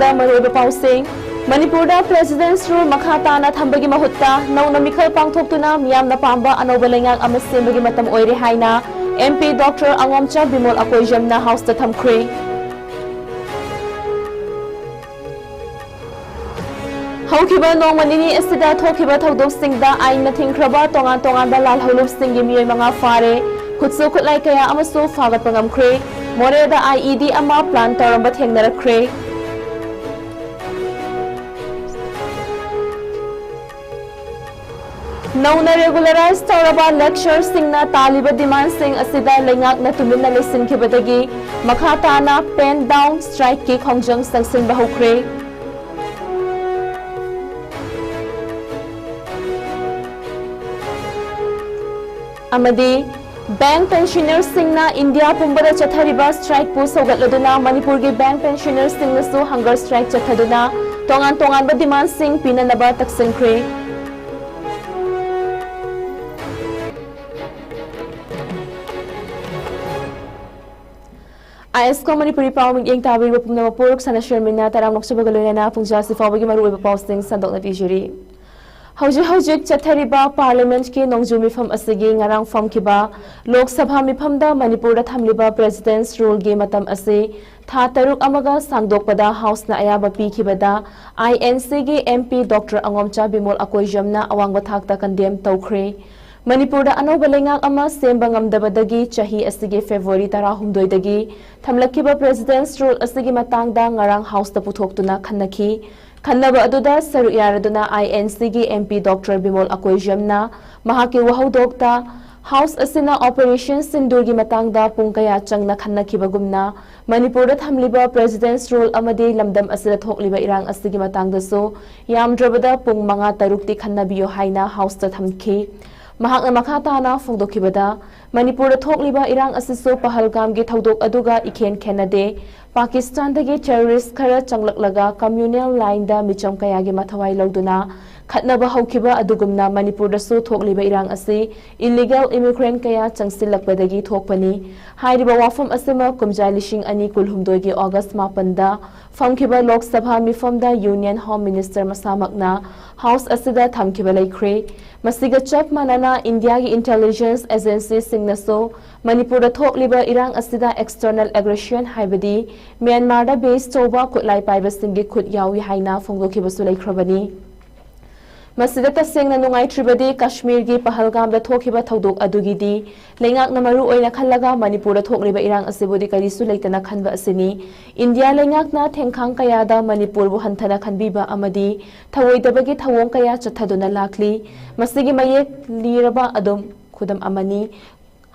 ꯃꯇꯥꯡꯗ ꯃꯔꯨꯑꯣꯏꯕ ꯄꯥꯎꯁꯤꯡ ꯃꯅꯤꯄꯨꯔꯗ ꯄ꯭ꯔꯦꯁꯤꯗꯦꯟꯠꯁ ꯔꯨꯜ ꯃꯈꯥ ꯇꯥꯅ ꯊꯝꯕꯒꯤ ꯃꯍꯨꯠꯇ ꯅꯧꯅ ꯃꯤꯈꯜ ꯄꯥꯡꯊꯣꯛꯇꯨꯅ ꯃꯤꯌꯥꯝꯅ ꯄꯥꯝꯕ ꯑꯅꯧꯕ ꯂꯩꯉꯥꯛ ꯑꯃ ꯁꯦꯝꯕꯒꯤ ꯃꯇꯝ ꯑꯣꯏꯔꯦ ꯍꯥꯏꯅ MP ꯗꯣꯛꯇꯔ ꯑꯉꯣꯝꯆꯥ ꯕꯤꯃꯣꯜ ꯑꯀꯣꯏꯖꯝꯅ ꯍꯥꯎꯁꯇ ꯊꯝꯈ꯭ꯔꯦ꯫ ꯍꯧꯈꯤꯕ ꯅꯣꯡꯃ ꯅꯤꯅꯤ ꯑꯁꯤꯗ ꯊꯣꯛꯈꯤꯕ ꯊꯧꯗꯣꯛꯁꯤꯡꯗ ꯑꯥꯏꯟꯅ ꯊꯤꯡꯈ꯭ꯔꯕ ꯇꯣꯉꯥꯟ ꯇꯣꯉꯥꯟꯕ ꯂꯥꯜꯍꯧꯂꯨꯞꯁꯤꯡꯒꯤ ꯃꯤꯑꯣꯏ 5 ꯐꯥꯔꯦ꯫ ꯈꯨꯠꯁꯨ ꯈꯨꯠꯂꯥꯏ ꯀꯌꯥ ꯑꯃꯁꯨ ꯐꯥꯒꯠꯄ ꯉꯝꯈ꯭ꯔꯦ꯫ ꯃꯣꯔꯦꯗ IED ꯑꯃ ꯄ꯭ꯂꯥꯟ ꯇꯧꯔꯝꯕ ꯊꯦꯡꯅꯔꯛꯈ꯭ꯔꯦ꯫ नौना रेगुलराइज तौरबा लेक्चरसिंगना तालिबा डिमांडसिंग असिदा लेंगाकना तुमिनना लेसिनखिबदगी मखा ताना पेन डाउन स्ट्राइक की खोंजंग संगसिनबा हौख्रे। अमदी बैंक पेंशनर्सिंगना इंडिया पुंबदा चथरिबा स्ट्राइक पु सौगतलदुना मणिपुर की बैंक पेंशनर्सिंगनसु हंगर स्ट्राइक चथदुना तोंगान तोंगानबा डिमांडसिंग पिननबा तकसिनख्रे। ISCOM Manipuri Pawming Yeng Tabi Rupna Puruk Sana Shermina Tarang Nokshabagaloyana Punja Sifawagi Maru Posting Sandok Natijuri. Hojik Chathariba Parliament ki Nongju Mifam Asigi Ngarang Fam Kiba Lok Sabha Mifamda Manipur Thamliba President's Rule Game Matam Ase Tha Taruk Amaga Sangdokpada House na Ayaba Pi Kibada INC gi MP Dr. Angomcha Bimol Akoijamna Awangba Thakta Condemn Tawkhre. Manipur da anauba lengak ama semba ngamdabadagi chahi asigi February 16 dagi thamlakiba President's Rule asigi matangda ngarang House da puthoktuna khannaki khannaba aduda saru yaraduna INC gi MP Dr. Bimol Akoijamna mahaki wahodokta House asina Operation Sindur gi matangda pungkaya changna khannakiba gumna Manipur da thamliba President's Rule amadi lamdam asida thokliba irang asigi matangda so yamdrabada pung manga tarukti khannabiyo haina House da thamki Mahakna makhatana fogdokibada Manipur da thokliba irang asiso pahalgam gi thodok aduga ikhen khenade Pakistan dagi terrorist khara changlaklaga communal line da micham kaya gi mathawai lawduna khatnaba haukiba adugumna Manipur da su thokliba irang asi illegal immigrant kaya changsilakpadagi thokpani hairiba wafam asima kumjai lishing ani kulhumdoi gi August 9 da famkiba Lok Sabha mifamda Union Home Minister masamakna House asida thamkiba laikhre Masiga chap manana India ki intelligence agency singnaso Manipur da thokliba irang asida external aggression haibadi Myanmar da base toba kutlai paiba singi khut yawi haina phongdokiba su laikhrabani Masida tasengna nungai tribadi Kashmir gi Pahalgam da thokiba thodok adugidi lengak na maru oina khallaga Manipur da thokliba irang asibodi karisu leitana khanba asini India lengak na thengkhang kaya da Manipur bu hanthana khanbiba amadi thawoidabagi thawong kaya chathaduna lakli masigi mayek liraba adum khudam amani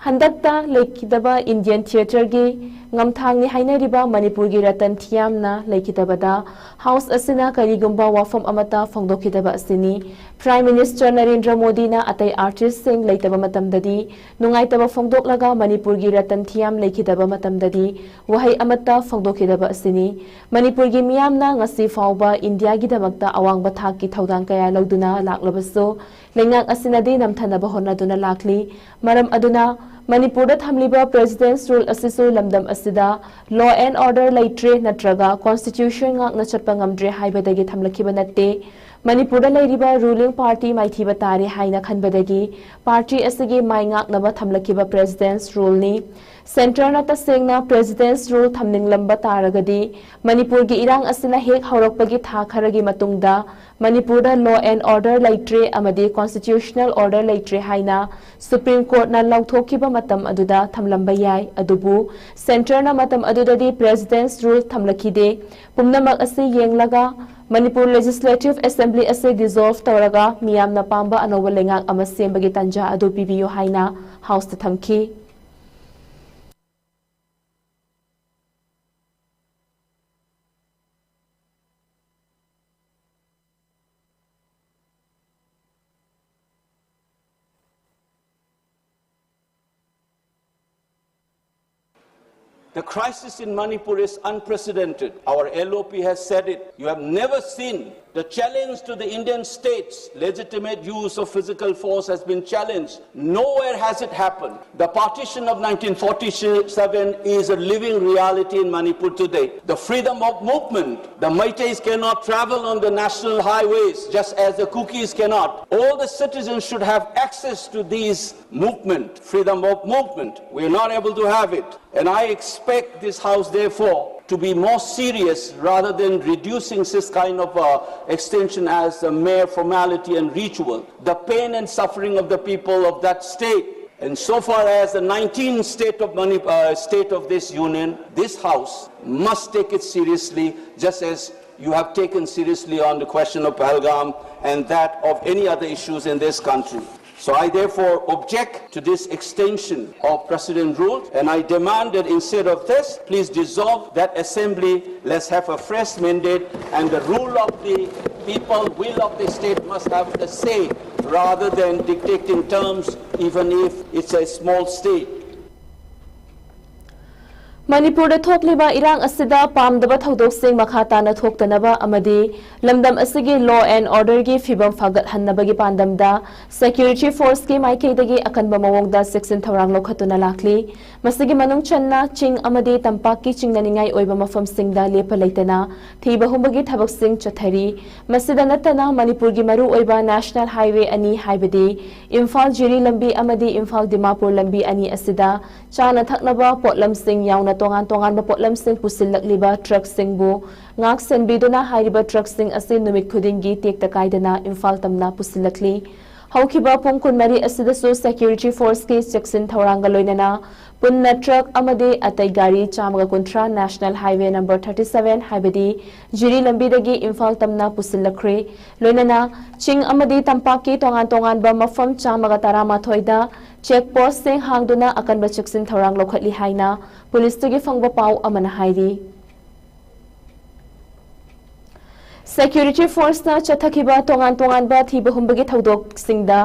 handakta lekidaba Indian theater gi ngamthangni hainariba Manipur gi Ratan Thiamna lekidabada House asina karigumba wafam amata phongdokidaba asini Prime Minister Narendra Modi na atai artist sing leitaba matamdadi nungaitaba phongdoklaga Manipur gi Ratan Thiam lekidaba matamdadi wahai amata phongdokidaba asini Manipur gi miyamna ngasi fawba India gi damakta awangba thakki thaudang kaya lawduna laklabaso lengak asinadi namthanaba honaduna lakli maram aduna Manipur da thamliba President's Rule asisu lamdam asida law and order leitre natraga constitution ngak na chatpa ngamdre haibadagi thamlakiba natte Manipur da leiriba ruling party maithiba tare haina khanbadagi party asigi maingak naba thamlakiba President's Rule ni Center na tasengna President's Rule thamninglamba taragadi Manipur gi irang asina hek haurakpagi tha kharagi matungda Manipur da law and order leitre amadi constitutional order leitre haina Supreme Court na lauthokiba matam aduda thamlamba yai adubu Center na matam adudadi President's Rule thamlakide pumnamak asi yenglaga Manipur Legislative Assembly ase dissolve tawraga miyamna pamba anoba lengak ama sembagi tanja adu pibiyo haina House ta thamki The crisis in Manipur is unprecedented. Our LOP has said it. You have never seen the challenge to the Indian state's legitimate use of physical force has been challenged. Nowhere has it happened. The partition of 1947 is a living reality in Manipur today. The freedom of movement. The Meiteis cannot travel on the national highways just as the Kukis cannot. All the citizens should have access to these movement, freedom of movement. We are not able to have it. And I expect this House, therefore, to be more serious rather than reducing this kind of extension as a mere formality and ritual. The pain and suffering of the people of that state. And so far as the 19th state of this union, this House must take it seriously, just as you have taken seriously on the question of Pahalgam and that of any other issues in this country. So I therefore object to this extension of precedent rule, and I demand that instead of this, please dissolve that assembly, let's have a fresh mandate, and the rule of the people, will of the state must have the say, rather than dictating terms, even if it's a small state. Manipur da thokliba irang asida pamdaba thodok makhata na thoktanaba amadi lamdam asigi law and order gi fibam fagat hannabagi pandamda security force ki maikhaidagi akanba mawongda section thorang lokhatuna lakli masigi manung channa ching amadi tampak ki chingnaningai oiba mafam singda lepa leitana thiba humbagi thabak sing chathari masida natana Manipur gi maru oiba national highway ani haibadi imphal jiri lambi amadi imphal dimapur lambi ani asida chana thaknaba potlam sing yauna tongan bapotlam sing pusilak liba truck sing bu ngak sen biduna hairiba truck sing asin numit khudingi tek takaidana imphal tamna pusilakli haukiba pungkun mari asida so security force ki section thoranga loinana punna truck amade atai gari chamaga kontra national highway number 37 haibadi jiri lambi dagi imphal tamna pusilakre loinana ching amade tampaki tongan ba mafam chamaga tarama thoida checkpost sing hangduna akan ba section thorang lokhatli haina police tagi fangba pau amana hairi security force na chathakiba tongan ba thiba humbagi thodok singda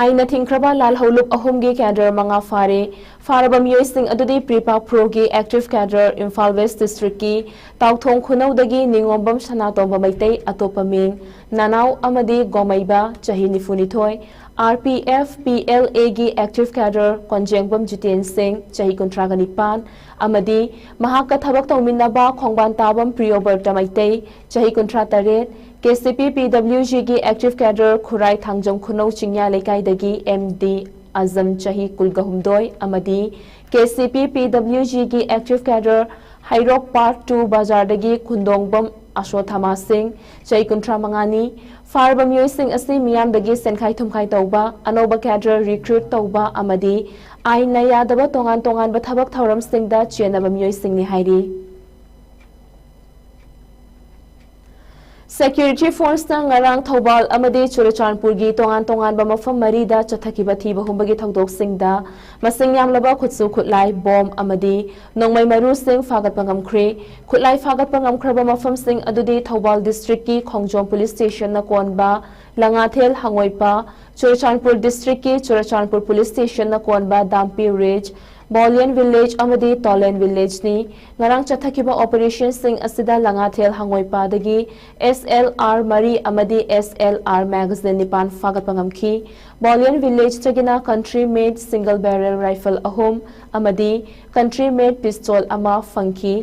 aina thingkraba lal holup ahumgi cadre manga faraba miyoi sing adudi prepa pro gi active cadre imphal west district ki tauthong khunau dagi ningombam sanatomba maitei atopa ming nanau amadi gomaiba chahi nifunithoi RPF PLA gi active cadre konjengbam jiten singh chahi kontraga nipan amadi mahaka thabak tawminaba khongban tabam priyoberta maitei chahi kontra taret KCP PWG gi active cadre khurai thangjong khunau chingya lekai dagi MD Azam chahi kulgahumdoi amadi KCP PWG gi active cadre Hairok Part 2 Bazar dagi khundongbam Ashothama Singh chahi kontra mangani farba miyoi sing asi miyam dagi senkhai thumkhai tauba anoba cadre recruit tauba amadi aina yadaba tongan ba thabak thoram singda chenaba miyoi singni hairi security force na ngarang thobal amadi churachanpur gi tongan ba mafam marida chathakiba thiba humbagi thodok singda masing yamlaba khutsu khutlai bom amadi nongmai maru sing fagat pangamkhre khutlai fagat pangamkhraba mafam sing adudi thobal district ki khongjom police station na konba langathel hangoipa churachanpur district ki churachanpur police station na konba dampi ridge Bolian village amadi Tolen village ni ngarang chathakiba operation sing asida langathel hangoipa dagi SLR Mari amadi SLR magazine nipan fagat pangamki Bolian village tagina country made single barrel rifle ahom amadi country made pistol ama funky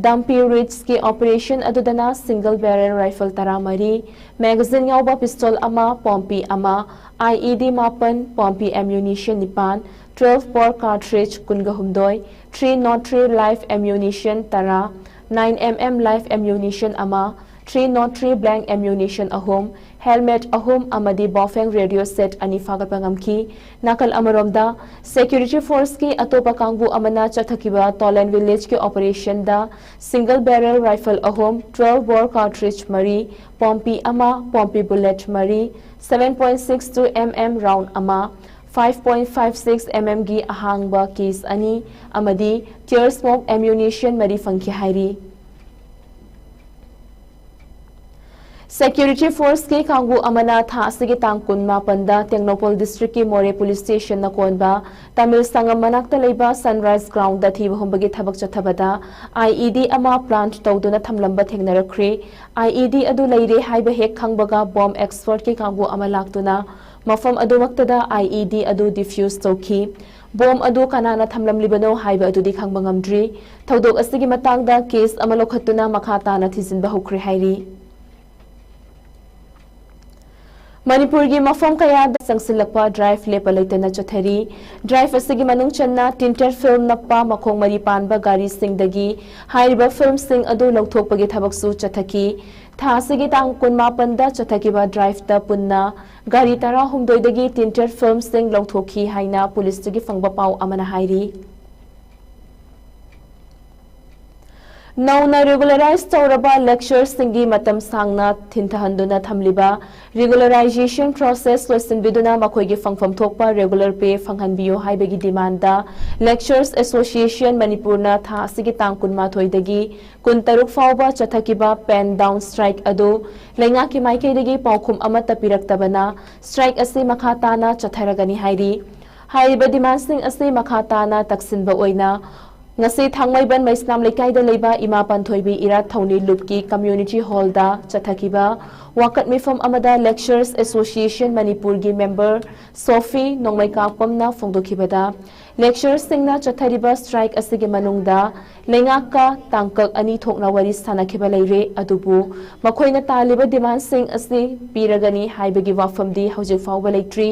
Dampi Ridge ki operation adudana single barrel rifle taramari magazine yauba pistol ama pompi ama IED mapan pompi ammunition nipan 12 bore cartridge kungahumdoi 303 live ammunition tara 9mm live ammunition ama 303 blank ammunition ahom helmet ahom amadi bofeng radio set ani fagat pangamki nakal amaromda security force ki atopa kangbu amana chathakiba Tolen village ki operation da single barrel rifle ahom 12 bore cartridge mari pompi ama pompi bullet mari 7.62 mm round ama 5.56 mm gi ahangba case ani amadi tear smoke ammunition mari fangki hairi Security Force ke kangu amana tha asigi tangkun mapanda Tengnopol District ki More Police Station na konba Tamil Sangam manakta leiba Sunrise Ground da thiba humbagi thabak chathabada IED ama plant tawduna thamlamba thengnarakre IED adu leire haiba hek khangbaga bomb expert ke kangu amalaktuna mafam adu waktada IED adu defuse tawki bomb adu kanana thamlam libano haiba adu di khangba ngamdri thodok asigi matangda case amalokhatuna makhata na thijinba hukre hairi Manipur gi mafam kaya da sangsilakpa drive lepa leitana chathari drive asigi manung channa tinted film nakpa makhong mari panba gari singdagi hairiba film sing adu lawthokpagi thabaksu chathaki tha asigi tang kun mapanda chathakiba drive ta punna gari tara humdoidagi tinted film sing lawthokhi haina police gi fangba pau amana hairi Nauna regularize tauraba lectures singi matam sangna thintahanduna thamliba regularization process loisin biduna makoigi fangfam thokpa regular pay fanghanbiyo haibagi demand da lectures association manipurna tha asigi tangkun ma thoidagi kuntaruk fawba chathakiba pen down strike adu lenga ki maikaidagi paukhum amata piraktabana strike asi makhatana chatharagani hairi haiba demand sing asi makhatana taksinba oina ngasi thangmaiban maisnam lekai da leiba ima panthoibi ira thoni lupki community hall da chathakiba wakat mifam amada lectures association manipur gi member sophie nongmai kapamna phongdokhibada lectures singna chathariba strike asigi manungda lengaka tangkak ani thokna wari sanakhiba leire adubu makhoina taliba demand sing asi piragani haibagi wafamdi hojik fawba leitri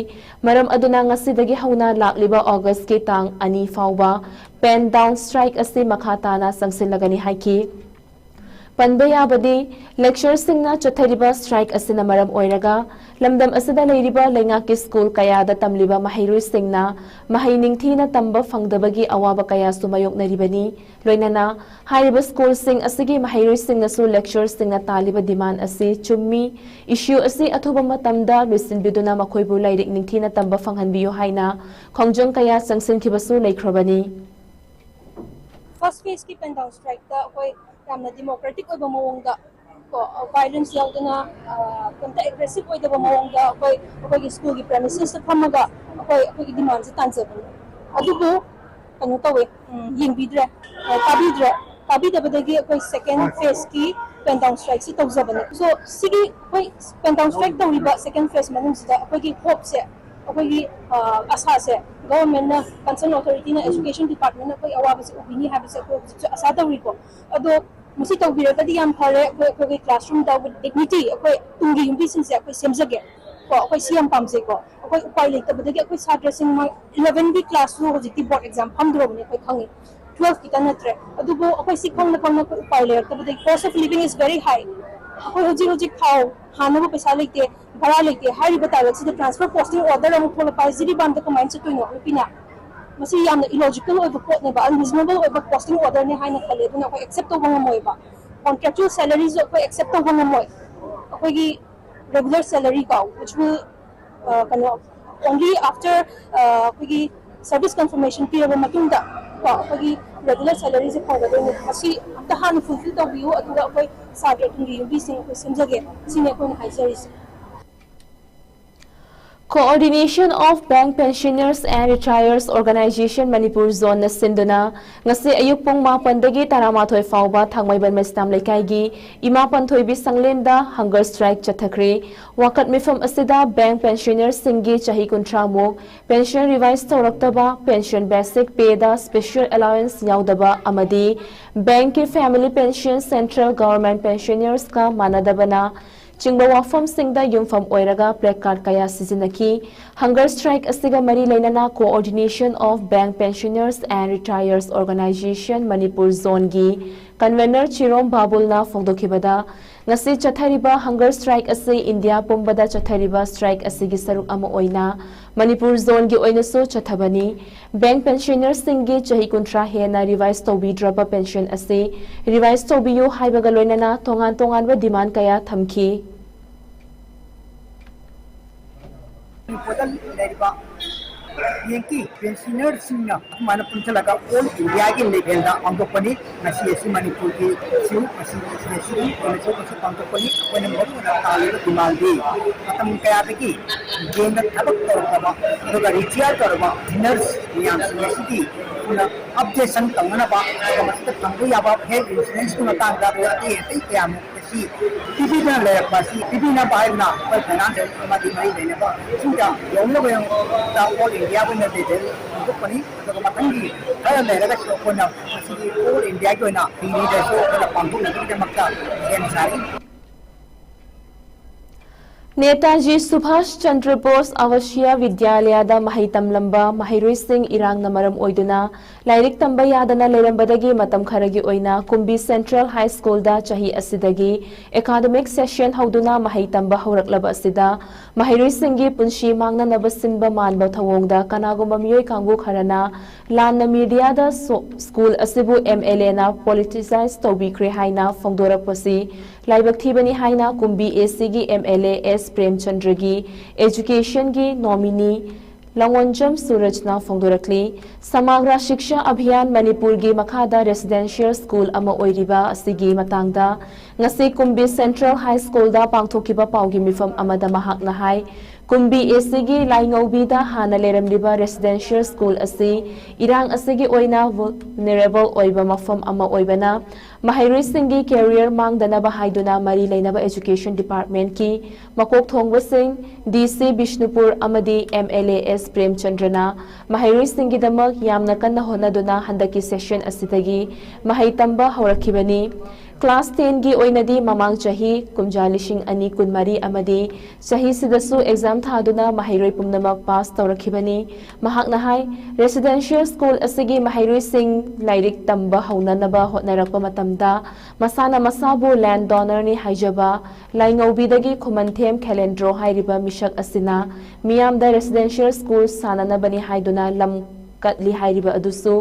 maram aduna ngasi dagi hauna lakliba august ke tang ani fawba pen down strike asi makhatana sangsilagani haiki Panbaya badi lecture singna chathariba strike asina maram oiraga lamdam asida leiriba lengaki school kaya da tamliba mahairui singna mahainingthina tamba fangdabagi awaba kaya sumayok naribani loinana hairiba school sing asigi mahairui singna su lecture singna taliba demand asi chummi issue asi athuba matamda lisin biduna makhoibu lairik ningthina tamba fanghanbiyo haina khongjong kaya sangsin khibasu leikrobani First phase ki pen down strike da koi yamna democratic oiba mawongda ko violence yaudana kamta aggressive oidaba mawongda koi gi school gi premises ta phamaga koi gi demand se tanjabani adubu kanu tawe yingbidre tabidabadagi koi second phase ki pen down strike si tawjabani so sigi koi pen down strike tawriba second phase manung sida koi gi hope se koi asa se government na concerned authority na education department na koi awaba se ubini habise ko asa tawri ko ado musi tawbiragadi yam phare koi classroom da with dignity koi tungi yumbi sinse koi semjage ko koi siam pamse ko koi upai leitabadagi koi sadra sing 11 bi class ro hojiti board exam phamdro bani koi khangi 12 kita natre adubo koi sikhang na koi upai leitabadagi cost of living is very high koi hoji khau hanabu paisa leite bhara leite hari bata sida transfer posting order amu thola pai jiri banda ko mindset to no pina masi yamna illogical oiba pot ne ba unreasonable oiba posting order ne haina khale duna ko accept to banga moi ba contractual salaries ko accept to banga moi ko gi regular salary ka which will only after ko gi service confirmation period matunda ko gi regular salaries ko ga ne masi amta han fulfill to biu atuga ko sadre tungi yubi sing ko semjage sine ko na haiseries Coordination of Bank Pensioners and Retirees Organization Manipur Zone na sinduna ngasi ayuk pong mapandagi taramathoy fawba thangmaiban mastam lekai imapanthoi bi sanglenda hunger strike chathakre wakat mifam asida bank pensioners singi chahi kuntramuk pension revise tawraktaba pension basic pay da special allowance yaudaba amadi bank ki family pension central government pensioners ka manadabana Chingba wafam singda yumfam oiraga placard kaya sizinaki hunger strike asiga mari lainana coordination of bank pensioners and retirees organization Manipur zone gi convener Chirom Babulna phongdokhibada ngasi chathariba hunger strike asi India pumbada chathariba strike asigi saruk ama oina Manipur zone gi oina so chathabani bank pensioners singi chahi kuntra hena revise tobi draba pension asi revise tobiyu haibaga loinana tongan ba demand kaya thamki Yankee pensioner singna mana punchalaga all India ke level da angkopani nasi esi Manipur ki siu nasi esi ona so nasi angkopani ona mo na tali ko dimandi matam kaya ki genga thabak torba aduga retire torba nurse yang esi ki na updation tangana ba masta tangbu ya ba health insurance ko na tang da ko ti kaya mo si TV na le ba si TV na ba na ko finance ma di mai le na ba singa yong lo yong da all India ko na de ko pani ko matangi kaya le ga ko na si all India ko na ni de so na pangku na ki makta yan sari Netaji Subhash Chandra Bose आवासीय विद्यालयदा महै तमलंबा महैरोइसिंग इरांगना मरम ओइदुना lyric तंबा यादना लेरंबदगी मतम खरगी ओइना Kunbi central high school दा चाही असिदगी academic session हौदुना महै तंबा हौरकलबा असिदा महैरोइसिंगी Punshi मांगना नबसिनबा मानबा थवोंगदा कनागुंबा मियोय कांगु खरना लान media दा school असिबु MLA ना पॉलिटिसाइज तौबिख्रे हाइना फोंदोरकपसी लाइबक थीबनी हाइना कुंबी एसी गी एमएलए एस प्रेमचंद्र की एजुकेशन की नॉमिनी लंगोंजम सूरजना फोंदोरकली समग्र शिक्षा अभियान मणिपुर की मखादा रेसिडेंशियल स्कूल अमा ओइरिबा असिगी मतंगदा ngasi Kunbi central high school दा पांगथोकिबा पाउगी मिफम अमदा महाकना हाई कुंबी एसीगी लाइंगौबीदा हाना लेरमलिबा रेसिडेंशियल स्कूल असि इरांग असिगी ओइना वल्नरेबल ओइबा मफम अमा ओइबना महैरोइसिंगी कैरियर मांगदनबा हाइदुना मरी लेनबा एजुकेशन डिपार्टमेंट की मकोक थोंगबसिंग DC Bishnupur अमदी MLA S Premachandran महैरोइसिंगी दमक यामना कन्ना होनदुना हंदकी सेशन असिदगी महै तंबा हौरखिबनी क्लास 10 की ओइनदी ममांग चाही कुमजा लिशिंग अनि कुनमरी अमदी चाही सिदसु एग्जाम थादुना महैरोइ पुमनमक पास तौरखिबनी महाकना हाई रेसिडेंशियल स्कूल असिगी महैरोइ सिंग लाइरिक तंबा हौननबा होटनरकपा मतमदा मसाना मसाबु लैंड डोनर नि हाइजबा लाइंगौबीदगी खुमनथेम खेलेंड्रो हाइरिबा मिशक असिना मियामदा रेसिडेंशियल स्कूल साननबनी हाइदुना लम कटली हाइरिबा अदुसु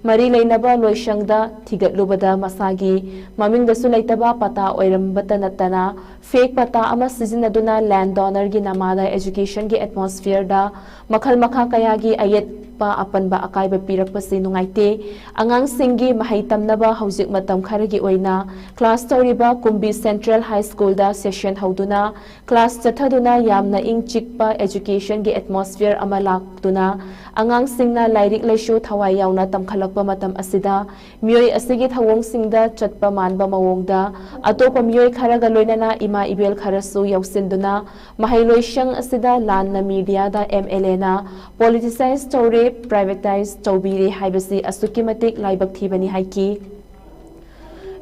मरी लेनबा लोइशंगदा थिगतलुबदा मसागी ममिंगदसु लेतबा पता ओइरमबता नतना फेक पता अमा सिजिनदुना लैंड डोनर गी नमादा एजुकेशन गी एटमॉस्फेयर दा मखल मखा कयागी अयत अपनबा अकाइबा पिरकपसि नुंगाइते अंगांग सिंगी महै तमनबा हौजिक मतम खरगी ओइना क्लास तौरिबा कुंबी सेंट्रल हाई स्कूल दा सेशन हौदुना क्लास चथदुना यामना इंग चिकपा एजुकेशन गी एटमॉस्फेयर अमा लाक्तुना अंगांग सिंगना लाइरिक लैशु थवाई यावना तमखलकपा मतम असिदा मियोय असिगी थवोंग सिंगदा चटपा मानबा मवोंगदा अतोपा मियोय खरगा लोइनना इमा इबेल खरसु यौसिंदुना महै लोइशंग असिदा लानना मीडिया दा एमएलए ना पॉलिटिसाइज तौरे प्राइवेटाइज तौबीरे हाइबसी असुकी मतिक लाइबक थीबनी हाइकी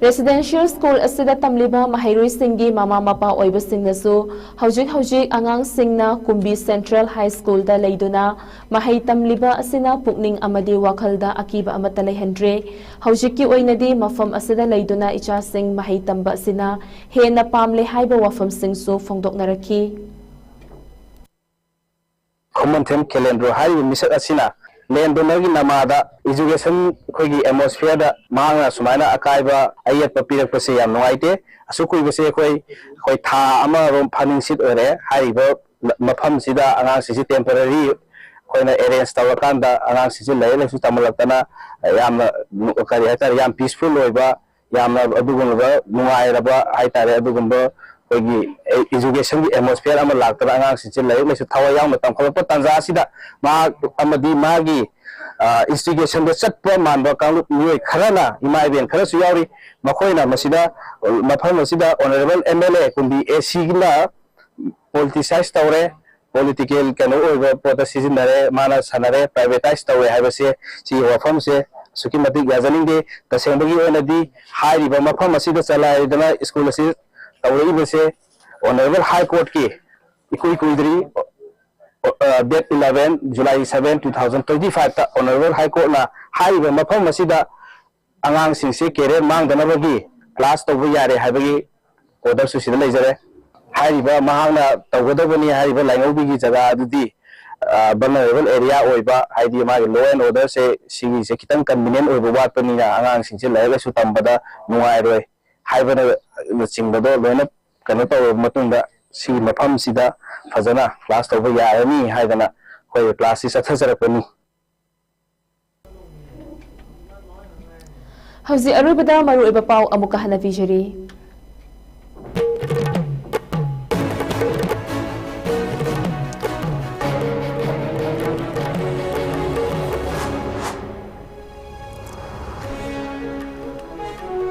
रेसिडेंशियल स्कूल असिदा तमलिबा महैरोइ सिंगी मामा Mopa ओइबसिंगनसु हौजिक आंगांग सिंगना Kunbi central high school दा लेदुना महै तमलिबा असिना पुकनिंग अमदी वाखलदा अकीबा अमता लेहंड्रे हौजिककी ओइनदी मफम असिदा लेदुना इचा सिंग महै तंबा असिना हेना पामले हाइबा वफम सिंगसु फोंदोकनरखी खुमनथेम कैलेंडर हाई मिसक असिना लैंड डोनर की नमादा एजुकेशन खोगी एटमॉस्फेयर दा मांगना सुमाइना अकाइबा अयत पिरकपसे याम नुआइते असुकुइबसे खोई था अमा रोम फनिंग सिट ओरे हाइबा मफम सिदा अंगांग सिसि टेम्पररी खोइना अरेंज तवकांदा अंगांग सिसि लेलेसु तमलकना याम करि हाइता याम पीसफुल ओइबा याम अदुगुंबा नुआइरबा हाइतारे अदुगुंबा कोई एजुकेशन की एटमॉस्फेयर अमा लागतबा अंगांग सिसि लेलेसु थवा याम तमखलप तंजा सिदा मा अमदी मागी इंस्टिगेशन द चटप मानबा कांगलु मियोय खरना इमा इबेन खरसु यावरी मखोइना मसिदा मफम मसिदा ऑनरेबल एमएलए कुंबी एसी गिना पॉलिटिसाइज तौरे पॉलिटिकल कनो ओइबा पोता सिजिनरे माना सनरे प्राइवेटाइज तौरे हाइबसे सी वफम से सुकी मतिक याजनिंगे तसेंबगी ओनदी हाइरिबा मफम मसिदा चलाइदना स्कूल से तौरे बसे ऑनरेबल हाई कोर्ट की इकुई कुइदरी डेट 11 जुलाई 7 2025 ता ऑनरेबल हाई कोर्ट ना हाइबा मफम मसिदा अंगांग सिंसे कैरियर मांगदनबगी क्लास तौबा यारे हाइबगी ऑर्डर सुसिदा लेजरे हाइबा महांगना तौगदबनी हाइबा लाइंगौबीगी जगह अदुदी vulnerable एरिया ओइबा हाइदी मागे लॉ एंड ऑर्डर से सिगी से खितंग कन्वीनियंट ओइबा वाटपनीना अंगांग सिंसे लाइगसु तंबदा नुआइरोय हाइबना चिंगबदो लोइना कनो तौ मतुंगा सी मफम सिदा फजना क्लास तौबा यारनी हाइदना ꯑꯩꯈꯣꯏ ꯀ꯭ꯂꯥꯁꯁꯤ ꯆꯠꯊꯖꯔꯛꯄꯅꯤ ꯍꯧꯖꯤꯛ ꯑꯔꯣꯏꯕꯗ ꯃꯔꯨꯑꯣꯏꯕ ꯄꯥꯎ ꯑꯃꯨꯛꯀ ꯍꯟꯅ ꯄꯤꯖꯔꯤ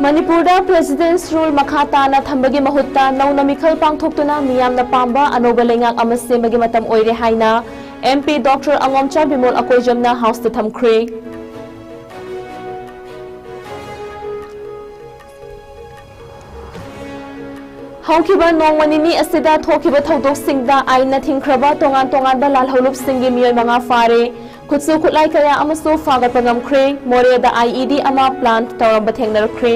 Manipur da President's rule makata na thambagi mahutta nauna mikhal pangthoktuna miyamna pamba anoba lengak amase magi matam oire haina MP Dr. Angomcha Bimol Akoijamna House to thamkhri Haukiba nongmanini asida thokiba thodok singda aina thingkraba tongan tongan da lal holup singi miyoy manga fare Kutsu kutlai kaya amaso fagat pangamkhri more da IED ama plant tawramba thengnarakkhri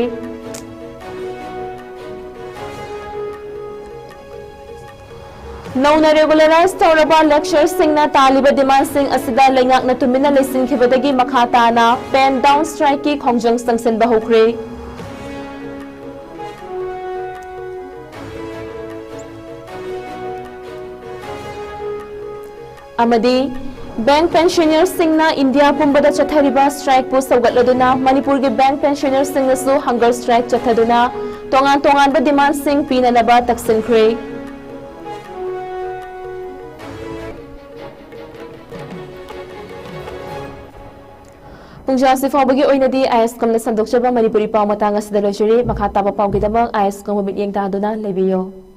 Nauna regularize tawraba lecture singna taliba demand sing asida lengak na tumina lesin khibadagi makhata na pen down strike ki khongjang sangsen bahukri Amadi Bank pensioner singna India pumbada chathariba strike pu saugatladuna Manipur ge bank pensioner singna su hunger strike chathaduna tongan tongan ba demand sing pinanaba taksinkhre Pungjab sifawbagi oinadi ISCOM na sandokchaba Manipuri pau matanga sidalojuri makhataba pau gidamang ISCOM mabit yeng taduna lebiyo